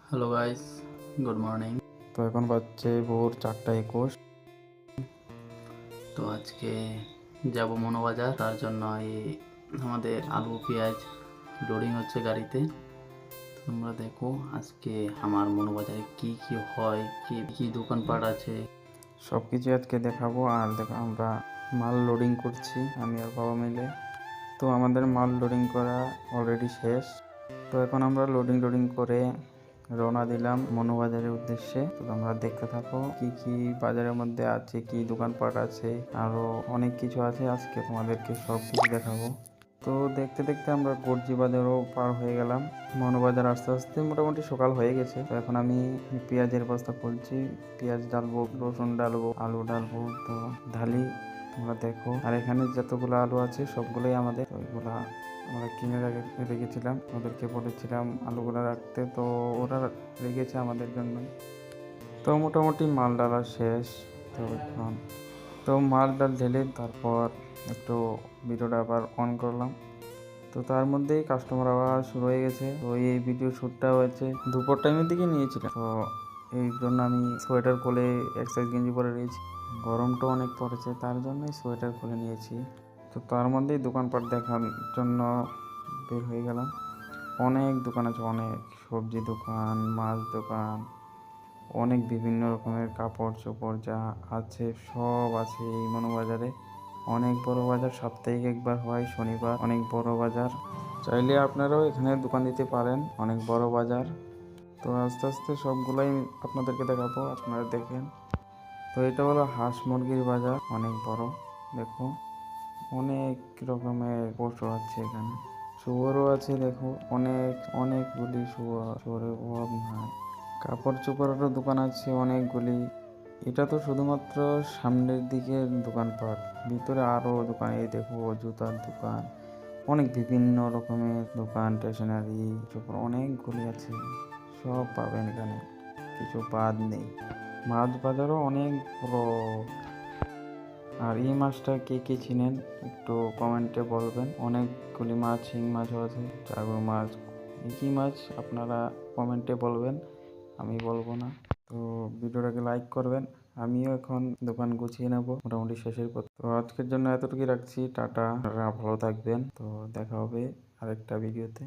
Hello guys, good morning. তো এখন বাজছে ভোর 4:21। তো আজকে যাব মনোবাজার, তার জন্য এই আমাদের আলু পেঁয়াজ লোডিং হচ্ছে গাড়িতে। তোমরা দেখো আজকে আমার মনোবাজারে কি কি হয়, কি কি দোকানপাট আছে, সব কিছু আজকে দেখাবো। আর দেখো আমরা মাল লোডিং করছি, আমি আর বাবা মিলে। তো আমাদের মাল লোডিং করা অলরেডি শেষ। তো এখন আমরা লোডিং করে রওনা দিলাম মনোবাজারের উদ্দেশ্যে। তো তোমরা দেখতে থাকো কি কি বাজারের মধ্যে আছে, কি দোকানপাট আছে, আরো অনেক কিছু আছে। আজকে তোমাদেরকে সব কিছু দেখাবো। তো দেখতে দেখতে আমরা গর্জি বাজারও পার হয়ে গেলাম। মনোবাজার আস্তে আস্তে মোটামুটি সকাল হয়ে গেছে। তো এখন আমি পেঁয়াজের বস্তা খুলছি, পেঁয়াজ ডালবো, রসুন ডালবো, আলু ডালবো। তো ঢালি, তোমরা দেখো। আর এখানে যতগুলো আলু আছে সবগুলোই আমাদের। ওইগুলা আমরা কিনে রেখেছিলাম, ওদেরকে বলেছিলাম আলুগুলো রাখতে, তো ওরা রেখেছে আমাদের জন্য। তো মোটামুটি মাল ডালা শেষ। তো এখন মাল ডাল ঢেলে তারপর একটু ভিডিওটা আবার অন করলাম। তো তার মধ্যেই কাস্টমার আবার শুরু হয়ে গেছে। তো এই ভিডিও শ্যুটটা হয়েছে দুপুর টাইমের দিকে নিয়েছিলাম। তো এই জন্য আমি সোয়েটার খুলে এক্সারসাইজ গেঞ্জি পরে রয়েছি। গরমটা অনেক পড়েছে, তার জন্যই সোয়েটার খুলে নিয়েছি। তো তার মধ্যেই দোকানপাট দেখার জন্য বের হয়ে গেলাম। অনেক দোকান আছে, অনেক সবজি দোকান, মাছ দোকান, অনেক বিভিন্ন রকমের কাপড় চোপড় যা আছে সব আছে এই মনোবাজারে। অনেক বড় বাজার, সাপ্তাহিক একবার হয় শনিবার। অনেক বড় বাজার, চাইলে আপনারাও এখানে দোকান দিতে পারেন। অনেক বড় বাজার। তো আস্তে আস্তে সবগুলাই আপনাদেরকে দেখাবো, আপনারা দেখেন। তো এটা হলো হাঁস মুরগির বাজার, অনেক বড়। দেখো অনেক রকমের পশু আছে এখানে, শুয়োরও আছে। দেখো অনেকগুলি শুয়োরের অভাব নাই। কাপড় চোপড়েরও দোকান আছে অনেকগুলি। এটা তো শুধুমাত্র সামনের দিকের দোকানপাট, ভিতরে আরো দোকান। এই দেখো জুতার দোকান, অনেক বিভিন্ন রকমের দোকান, স্টেশনারি অনেকগুলি আছে। সব পাবেন এখানে, কিছু বাদ নেই। মাছ বাজারও অনেক বড়। আর এই মাছটা কে কে চিনেন একটু কমেন্টে বলবেন। অনেকগুলি মাছ, শিং মাছও আছে, চাগর মাছ, কি মাছ আপনারা কমেন্টে বলবেন, আমি বলবো না। তো ভিডিওটাকে লাইক করবেন। আমিও এখন দোকান গুছিয়ে নেব, মোটামুটি শেষের পথ। তো আজকের জন্য এতটুকুই রাখছি, টাটা। আপনারা ভালো থাকবেন। তো দেখা হবে আরেকটা ভিডিওতে।